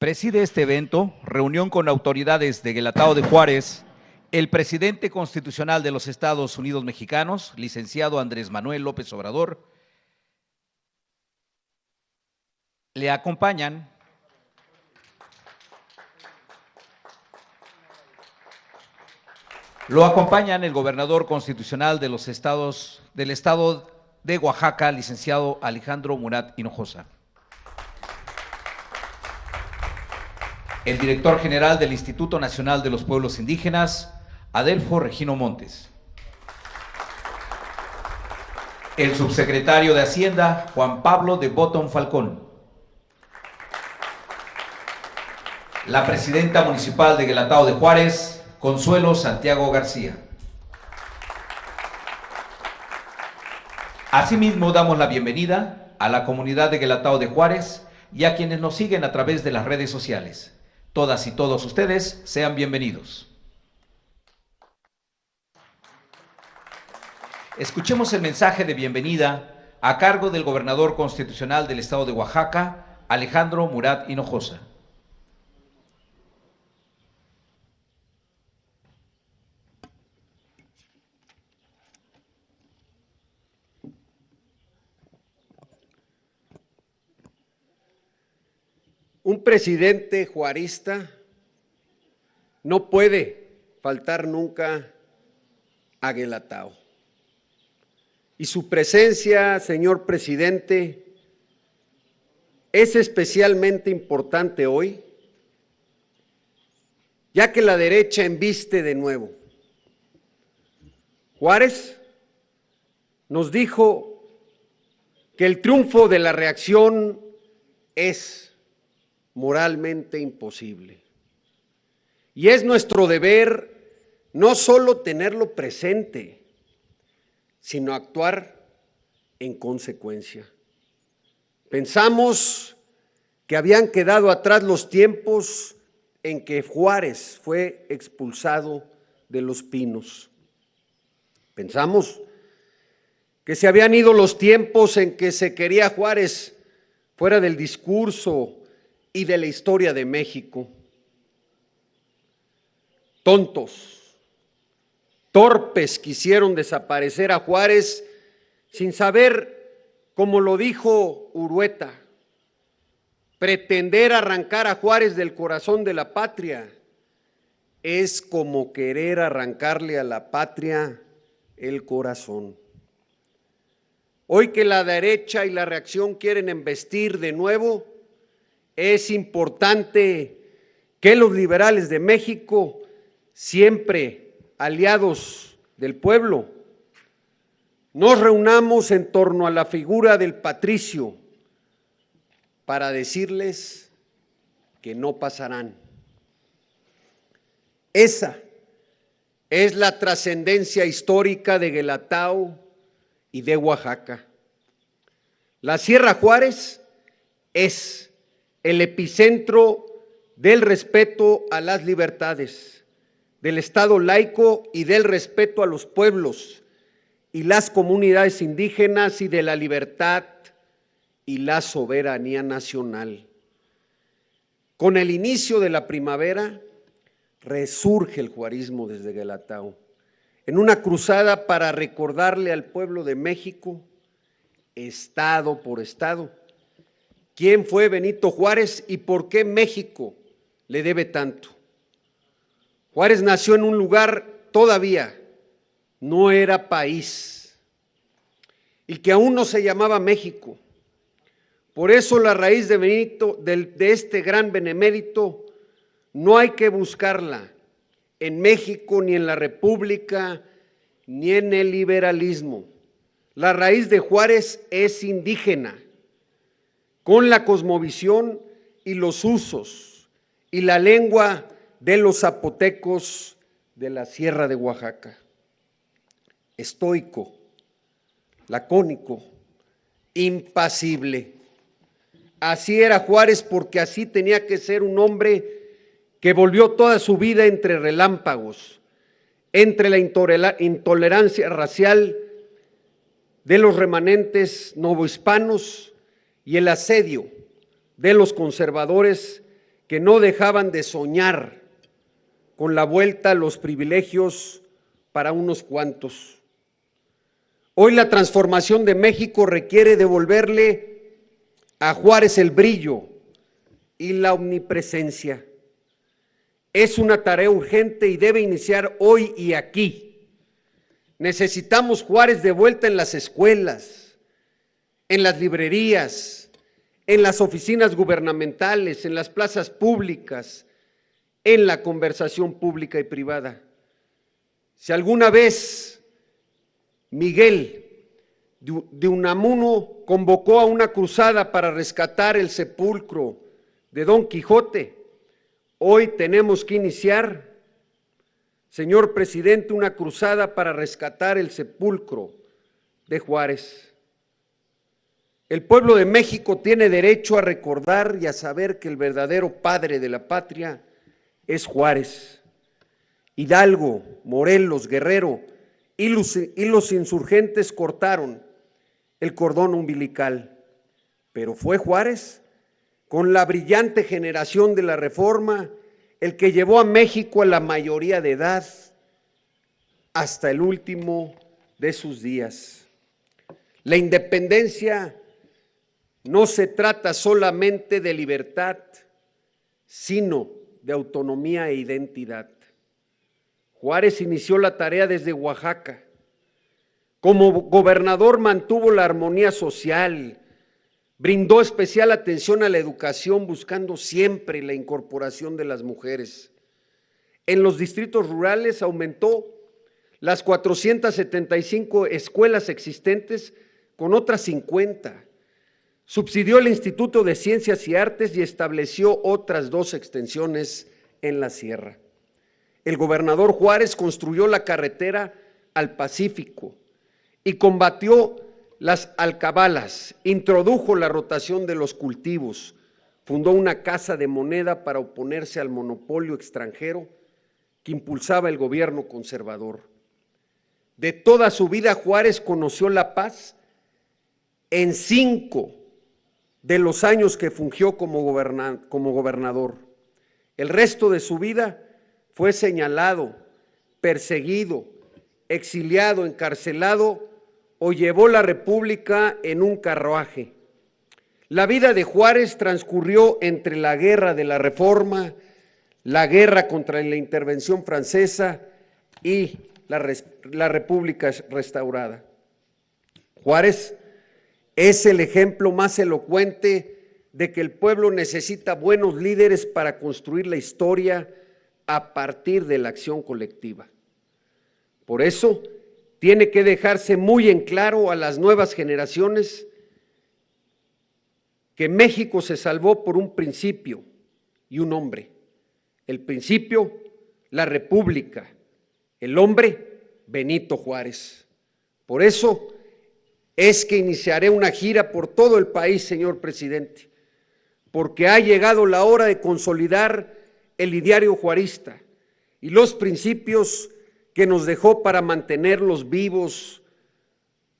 Preside este evento, reunión con autoridades de Guelatao de Juárez, el presidente constitucional de los Estados Unidos Mexicanos, licenciado Andrés Manuel López Obrador. Le acompañan el gobernador constitucional de los estados del estado de Oaxaca, licenciado Alejandro Murat Hinojosa. El director general del Instituto Nacional de los Pueblos Indígenas, Adelfo Regino Montes. El subsecretario de Hacienda, Juan Pablo de Botton Falcón. La presidenta municipal de Guelatao de Juárez, Consuelo Santiago García. Asimismo, damos la bienvenida a la comunidad de Guelatao de Juárez y a quienes nos siguen a través de las redes sociales. Todas y todos ustedes sean bienvenidos. Escuchemos el mensaje de bienvenida a cargo del gobernador constitucional del estado de Oaxaca, Alejandro Murat Hinojosa. Un presidente juarista no puede faltar nunca a Guelatao. Y su presencia, señor presidente, es especialmente importante hoy, ya que la derecha embiste de nuevo. Juárez nos dijo que el triunfo de la reacción es moralmente imposible. Y es nuestro deber no solo tenerlo presente, sino actuar en consecuencia. Pensamos que habían quedado atrás los tiempos en que Juárez fue expulsado de Los Pinos. Pensamos que se habían ido los tiempos en que se quería Juárez fuera del discurso y de la historia de México. Tontos, torpes quisieron desaparecer a Juárez sin saber, como lo dijo Urueta, pretender arrancar a Juárez del corazón de la patria es como querer arrancarle a la patria el corazón. Hoy que la derecha y la reacción quieren embestir de nuevo, es importante que los liberales de México, siempre aliados del pueblo, nos reunamos en torno a la figura del patricio para decirles que no pasarán. Esa es la trascendencia histórica de Guelatao y de Oaxaca. La Sierra Juárez es el epicentro del respeto a las libertades, del Estado laico y del respeto a los pueblos y las comunidades indígenas y de la libertad y la soberanía nacional. Con el inicio de la primavera, resurge el juarismo desde Guelatao, en una cruzada para recordarle al pueblo de México, estado por estado, quién fue Benito Juárez y por qué México le debe tanto. Juárez nació en un lugar todavía no era país y que aún no se llamaba México. Por eso la raíz de Benito, de este gran benemérito, no hay que buscarla en México, ni en la República, ni en el liberalismo. La raíz de Juárez es indígena, con la cosmovisión y los usos y la lengua de los zapotecos de la Sierra de Oaxaca. Estoico, lacónico, impasible. Así era Juárez, porque así tenía que ser un hombre que volvió toda su vida entre relámpagos, entre la intolerancia racial de los remanentes novohispanos y el asedio de los conservadores que no dejaban de soñar con la vuelta a los privilegios para unos cuantos. Hoy la transformación de México requiere devolverle a Juárez el brillo y la omnipresencia. Es una tarea urgente y debe iniciar hoy y aquí. Necesitamos Juárez de vuelta en las escuelas, en las librerías, en las oficinas gubernamentales, en las plazas públicas, en la conversación pública y privada. Si alguna vez Miguel de Unamuno convocó a una cruzada para rescatar el sepulcro de Don Quijote, hoy tenemos que iniciar, señor presidente, una cruzada para rescatar el sepulcro de Juárez. El pueblo de México tiene derecho a recordar y a saber que el verdadero padre de la patria es Juárez. Hidalgo, Morelos, Guerrero y los insurgentes cortaron el cordón umbilical, pero fue Juárez, con la brillante generación de la Reforma, el que llevó a México a la mayoría de edad hasta el último de sus días. La independencia no se trata solamente de libertad, sino de autonomía e identidad. Juárez inició la tarea desde Oaxaca. Como gobernador mantuvo la armonía social, brindó especial atención a la educación, buscando siempre la incorporación de las mujeres. En los distritos rurales aumentó las 475 escuelas existentes con otras 50. Subsidió el Instituto de Ciencias y Artes y estableció otras 2 extensiones en la sierra. El gobernador Juárez construyó la carretera al Pacífico y combatió las alcabalas, introdujo la rotación de los cultivos, fundó una casa de moneda para oponerse al monopolio extranjero que impulsaba el gobierno conservador. De toda su vida, Juárez conoció la paz en 5 de los años que fungió como gobernador. El resto de su vida fue señalado, perseguido, exiliado, encarcelado o llevó la República en un carruaje. La vida de Juárez transcurrió entre la guerra de la Reforma, la guerra contra la intervención francesa y la República restaurada. Juárez es el ejemplo más elocuente de que el pueblo necesita buenos líderes para construir la historia a partir de la acción colectiva. Por eso, tiene que dejarse muy en claro a las nuevas generaciones que México se salvó por un principio y un hombre. El principio, la República. El hombre, Benito Juárez. Por eso es que iniciaré una gira por todo el país, señor presidente, porque ha llegado la hora de consolidar el ideario juarista y los principios que nos dejó para mantenerlos vivos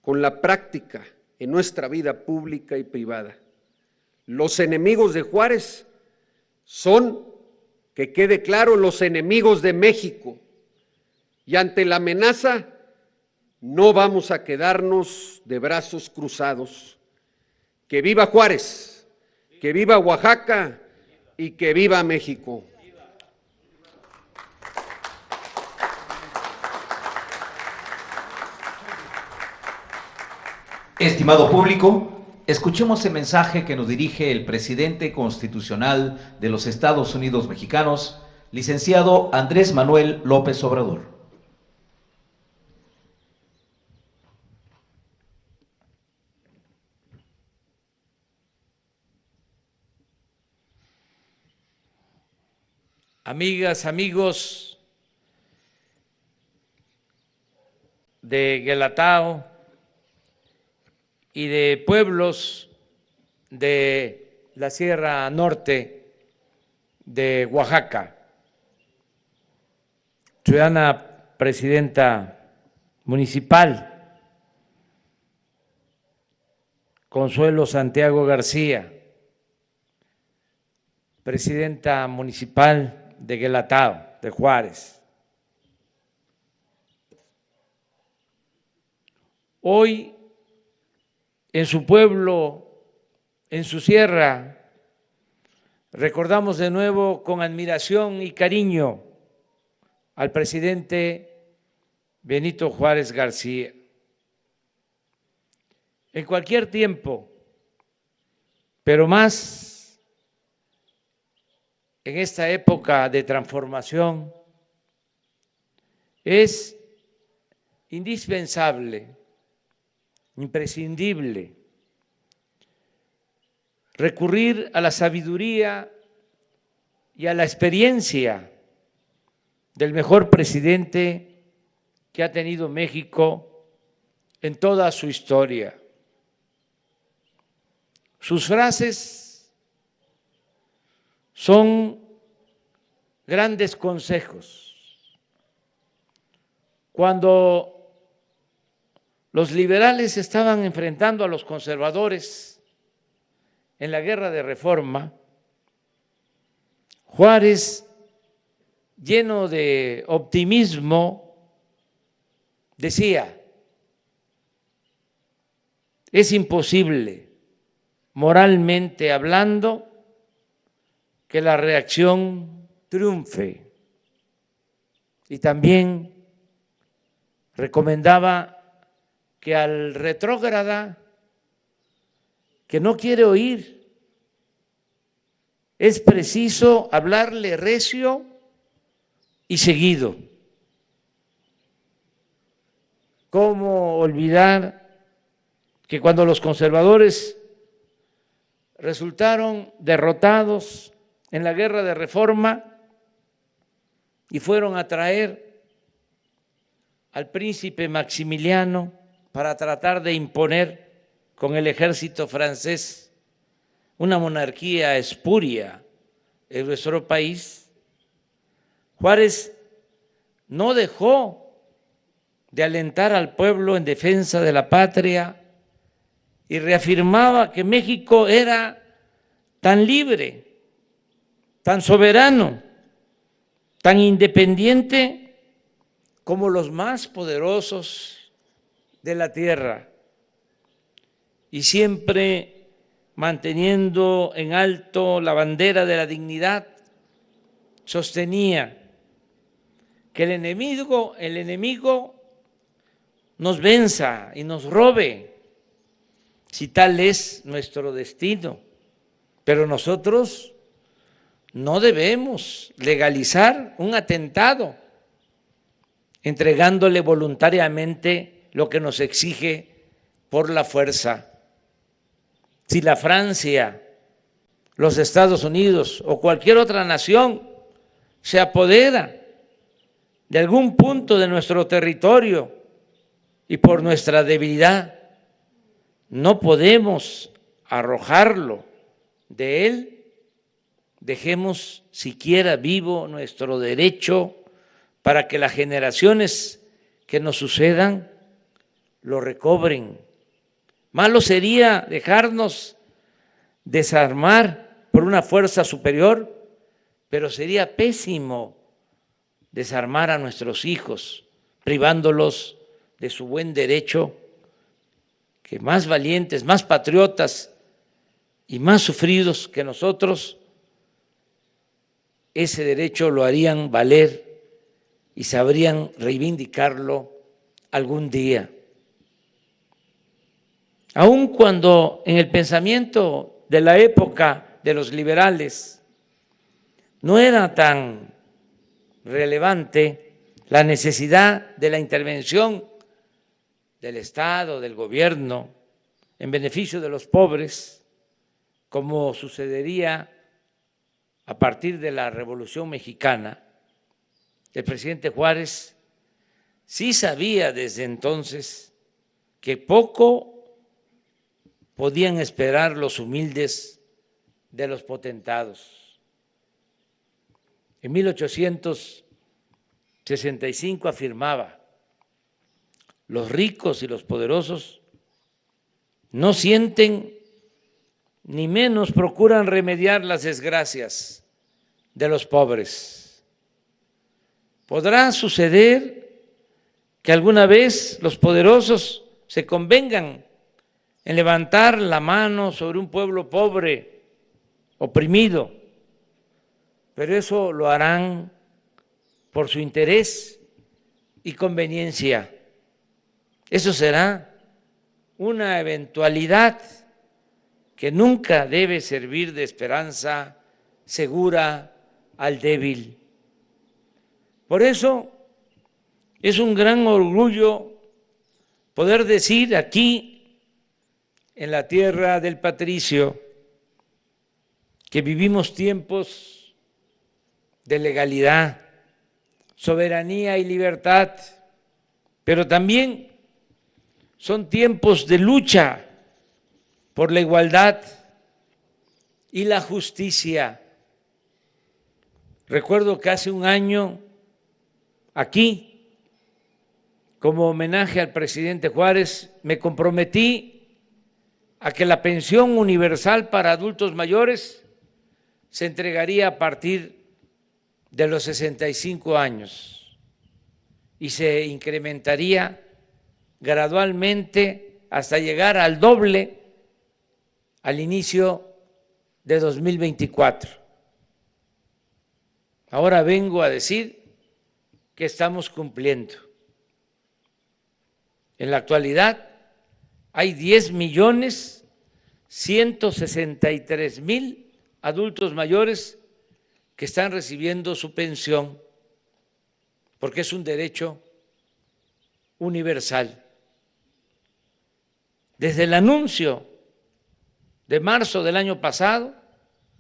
con la práctica en nuestra vida pública y privada. Los enemigos de Juárez son, que quede claro, los enemigos de México, y ante la amenaza no vamos a quedarnos de brazos cruzados. Que viva Juárez, que viva Oaxaca y que viva México. Estimado público, escuchemos el mensaje que nos dirige el presidente constitucional de los Estados Unidos mexicanos, licenciado Andrés Manuel López Obrador. Amigas, amigos de Guelatao y de pueblos de la Sierra Norte de Oaxaca, ciudadana presidenta municipal, Consuelo Santiago García, presidenta municipal de Guelatao, de Juárez. Hoy, en su pueblo, en su sierra, recordamos de nuevo con admiración y cariño al presidente Benito Juárez García. En cualquier tiempo, pero más en esta época de transformación, es indispensable, imprescindible, recurrir a la sabiduría y a la experiencia del mejor presidente que ha tenido México en toda su historia. Sus frases son grandes consejos. Cuando los liberales estaban enfrentando a los conservadores en la guerra de Reforma, Juárez, lleno de optimismo, decía: es imposible, moralmente hablando, que la reacción triunfe. Y también recomendaba que al retrógrada que no quiere oír, es preciso hablarle recio y seguido. ¿Cómo olvidar que cuando los conservadores resultaron derrotados en la guerra de Reforma y fueron a traer al príncipe Maximiliano para tratar de imponer con el ejército francés una monarquía espuria en nuestro país? Juárez no dejó de alentar al pueblo en defensa de la patria y reafirmaba que México era tan libre, tan soberano, tan independiente como los más poderosos de la tierra, y siempre manteniendo en alto la bandera de la dignidad, sostenía que el enemigo nos venza y nos robe, si tal es nuestro destino, pero nosotros no debemos legalizar un atentado entregándole voluntariamente lo que nos exige por la fuerza. Si la Francia, los Estados Unidos o cualquier otra nación se apodera de algún punto de nuestro territorio y por nuestra debilidad no podemos arrojarlo de él, dejemos siquiera vivo nuestro derecho para que las generaciones que nos sucedan lo recobren. Malo sería dejarnos desarmar por una fuerza superior, pero sería pésimo desarmar a nuestros hijos, privándolos de su buen derecho, que más valientes, más patriotas y más sufridos que nosotros, ese derecho lo harían valer y sabrían reivindicarlo algún día. Aun cuando en el pensamiento de la época de los liberales no era tan relevante la necesidad de la intervención del Estado, del gobierno, en beneficio de los pobres, como sucedería a partir de la Revolución Mexicana, el presidente Juárez sí sabía desde entonces que poco podían esperar los humildes de los potentados. En 1865 afirmaba: los ricos y los poderosos no sienten ni menos procuran remediar las desgracias de los pobres. Podrá suceder que alguna vez los poderosos se convengan en levantar la mano sobre un pueblo pobre, oprimido, pero eso lo harán por su interés y conveniencia. Eso será una eventualidad que nunca debe servir de esperanza segura al débil. Por eso es un gran orgullo poder decir aquí, en la tierra del patricio, que vivimos tiempos de legalidad, soberanía y libertad, pero también son tiempos de lucha por la igualdad y la justicia. Recuerdo que hace un año, aquí, como homenaje al presidente Juárez, me comprometí a que la pensión universal para adultos mayores se entregaría a partir de los 65 años y se incrementaría gradualmente hasta llegar al doble al inicio de 2024. Ahora vengo a decir que estamos cumpliendo. En la actualidad hay 10.163.000 adultos mayores que están recibiendo su pensión, porque es un derecho universal. Desde el anuncio de marzo del año pasado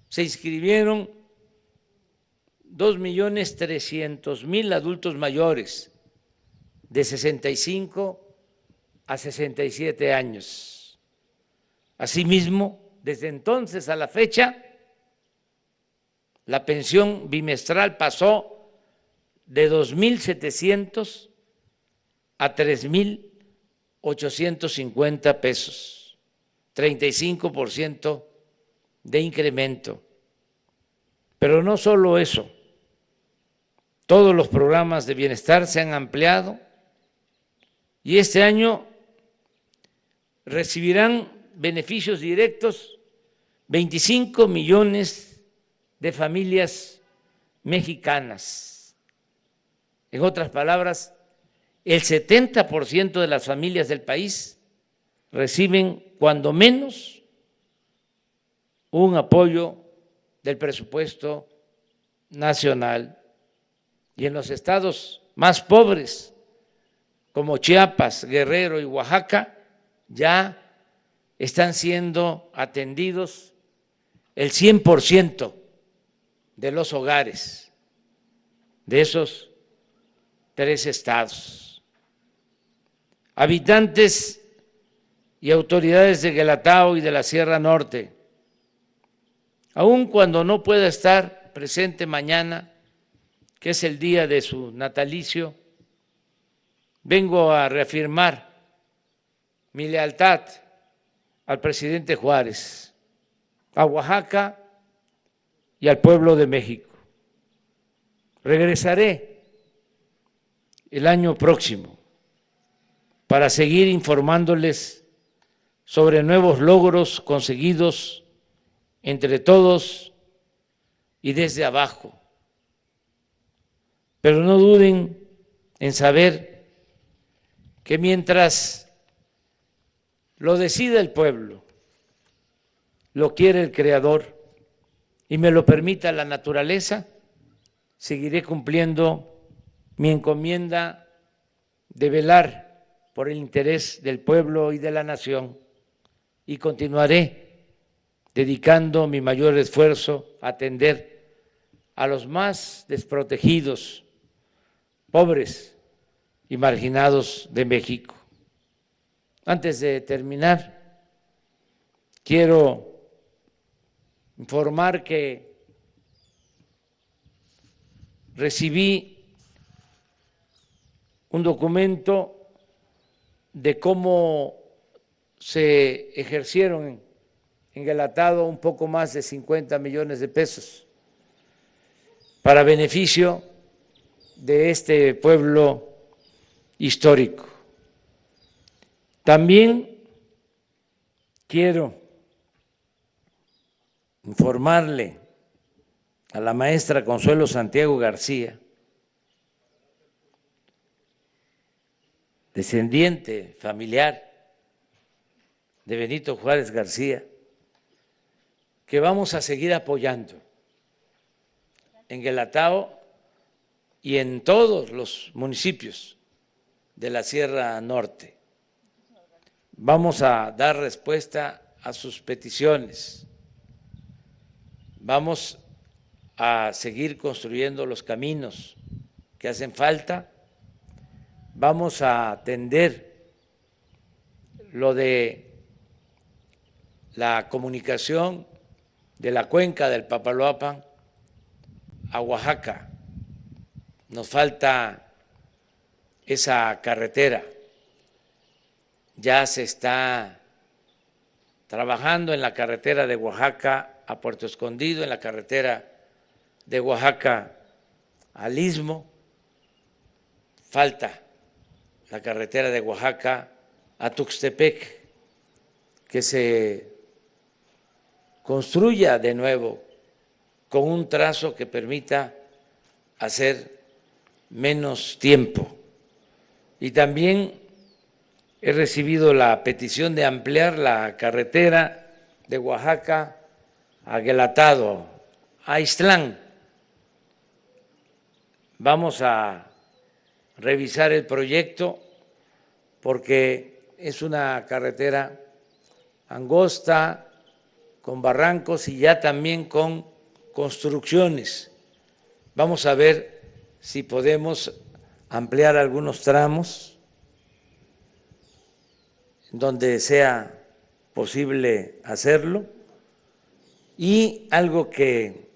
se inscribieron 2.300.000 adultos mayores de 65 a 67 años. Asimismo, desde entonces a la fecha, la pensión bimestral pasó de 2.700 a 3.850 pesos, 35% de incremento. Pero no solo eso, todos los programas de bienestar se han ampliado y este año recibirán beneficios directos 25 millones de familias mexicanas. En otras palabras, el 70% de las familias del país reciben cuando menos un apoyo del presupuesto nacional. Y en los estados más pobres, como Chiapas, Guerrero y Oaxaca, ya están siendo atendidos el 100% de los hogares de esos 3 estados. Habitantes y autoridades de Guelatao y de la Sierra Norte, aun cuando no pueda estar presente mañana, que es el día de su natalicio, vengo a reafirmar mi lealtad al presidente Juárez, a Oaxaca y al pueblo de México. Regresaré el año próximo para seguir informándoles sobre nuevos logros conseguidos entre todos y desde abajo. Pero no duden en saber que mientras lo decida el pueblo, lo quiere el Creador y me lo permita la naturaleza, seguiré cumpliendo mi encomienda de velar por el interés del pueblo y de la nación y continuaré dedicando mi mayor esfuerzo a atender a los más desprotegidos, pobres y marginados de México. Antes de terminar, quiero informar que recibí un documento de cómo se ejercieron en Guelatao un poco más de 50 millones de pesos para beneficio de este pueblo histórico. También quiero informarle a la maestra Consuelo Santiago García, descendiente familiar de Benito Juárez García, que vamos a seguir apoyando en Guelatao y en todos los municipios de la Sierra Norte. Vamos a dar respuesta a sus peticiones. Vamos a seguir construyendo los caminos que hacen falta. Vamos a atender lo de la comunicación de la cuenca del Papaloapan a Oaxaca. Nos falta esa carretera. Ya se está trabajando en la carretera de Oaxaca a Puerto Escondido, en la carretera de Oaxaca al Istmo. Falta la carretera de Oaxaca a Tuxtepec, que se construya de nuevo con un trazo que permita hacer menos tiempo. Y también he recibido la petición de ampliar la carretera de Oaxaca a Guelatao, a Ixtlán. Vamos a revisar el proyecto porque es una carretera angosta, con barrancos y ya también con construcciones. Vamos a ver si podemos ampliar algunos tramos donde sea posible hacerlo. Y algo que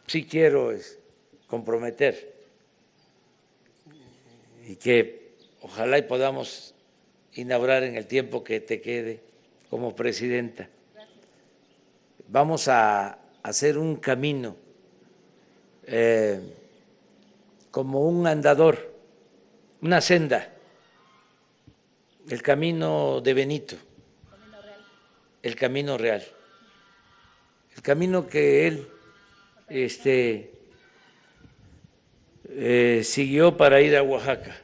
sí quiero es comprometer y que ojalá y podamos inaugurar en el tiempo que te quede como presidenta. Vamos a hacer un camino como un andador, una senda, el camino de Benito, el camino real, el camino que él siguió para ir a Oaxaca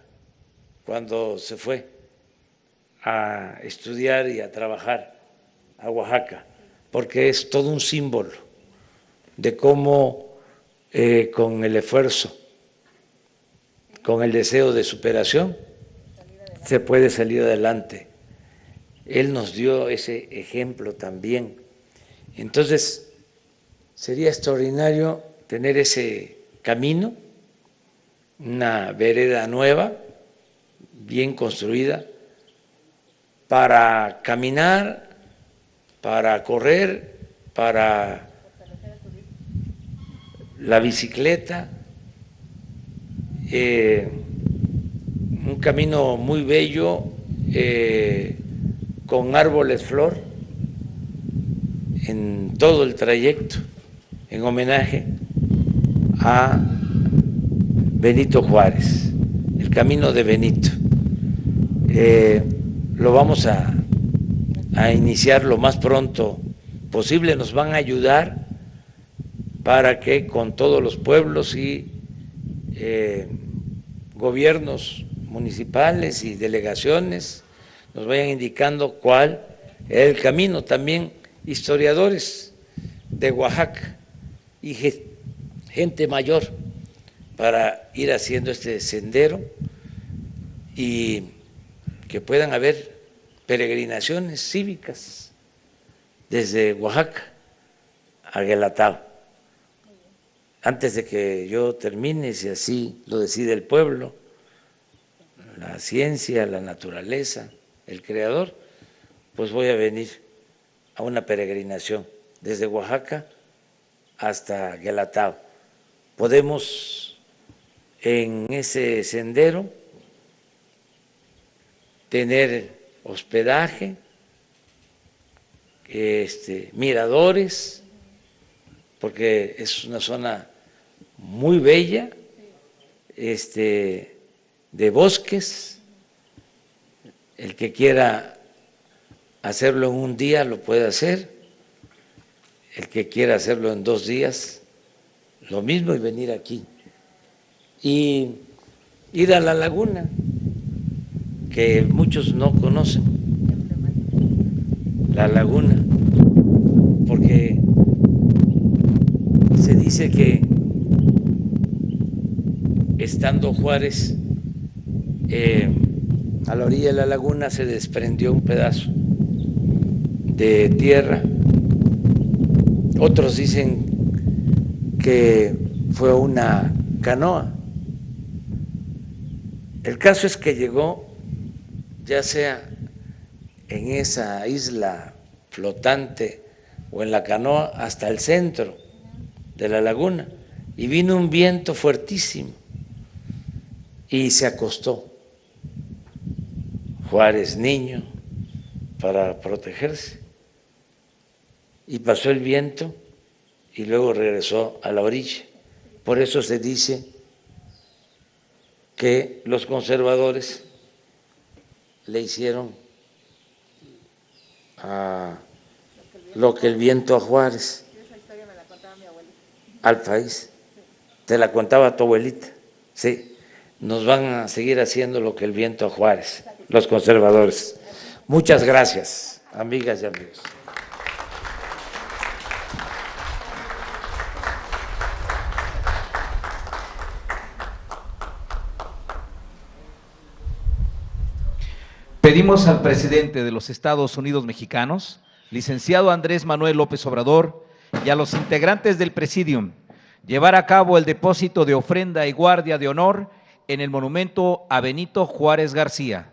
cuando se fue a estudiar y a trabajar a Oaxaca, porque es todo un símbolo de cómo con el esfuerzo, con el deseo de superación, se puede salir adelante. Él nos dio ese ejemplo también. Entonces, sería extraordinario tener ese camino, una vereda nueva, bien construida, para caminar, para correr, para la bicicleta, un camino muy bello, con árboles flor en todo el trayecto, en homenaje a Benito Juárez, el camino de Benito. Lo vamos a iniciar lo más pronto posible, nos van a ayudar para que con todos los pueblos y gobiernos municipales y delegaciones nos vayan indicando cuál es el camino. También historiadores de Oaxaca y gente mayor para ir haciendo este sendero y que puedan haber peregrinaciones cívicas desde Oaxaca a Guelatao. Antes de que yo termine, si así lo decide el pueblo, la ciencia, la naturaleza, el creador, pues voy a venir a una peregrinación desde Oaxaca hasta Guelatao. Podemos en ese sendero tener hospedaje, miradores, porque es una zona muy bella, de bosques. El que quiera hacerlo en un día lo puede hacer, el que quiera hacerlo en 2 días, lo mismo, y venir aquí. Y ir a la laguna, que muchos no conocen, la laguna, porque se dice que estando Juárez a la orilla de la laguna se desprendió un pedazo de tierra. Otros dicen que fue una canoa. El caso es que llegó, ya sea en esa isla flotante o en la canoa, hasta el centro de la laguna, y vino un viento fuertísimo y se acostó Juárez niño para protegerse, y pasó el viento y luego regresó a la orilla. Por eso se dice que los conservadores le hicieron lo que el viento a Juárez. Esa historia me la contaba mi abuelita. Al país. Te la contaba tu abuelita. Sí, nos van a seguir haciendo lo que el viento a Juárez, los conservadores. Muchas gracias, amigas y amigos. Pedimos al presidente de los Estados Unidos Mexicanos, licenciado Andrés Manuel López Obrador, y a los integrantes del Presidium llevar a cabo el depósito de ofrenda y guardia de honor en el monumento a Benito Juárez García.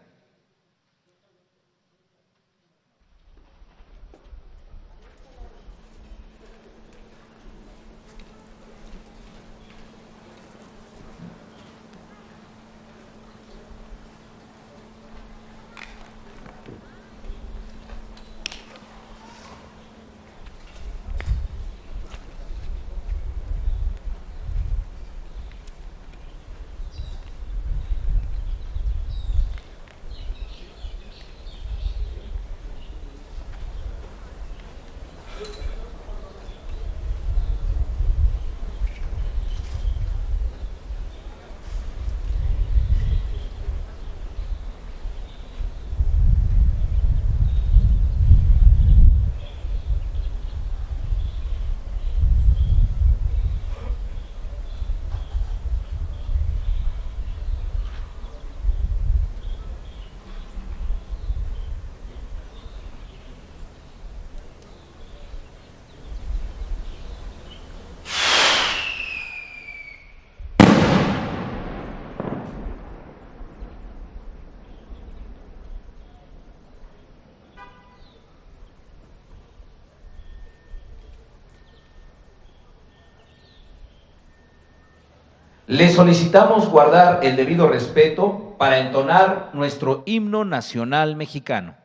Le solicitamos guardar el debido respeto para entonar nuestro himno nacional mexicano.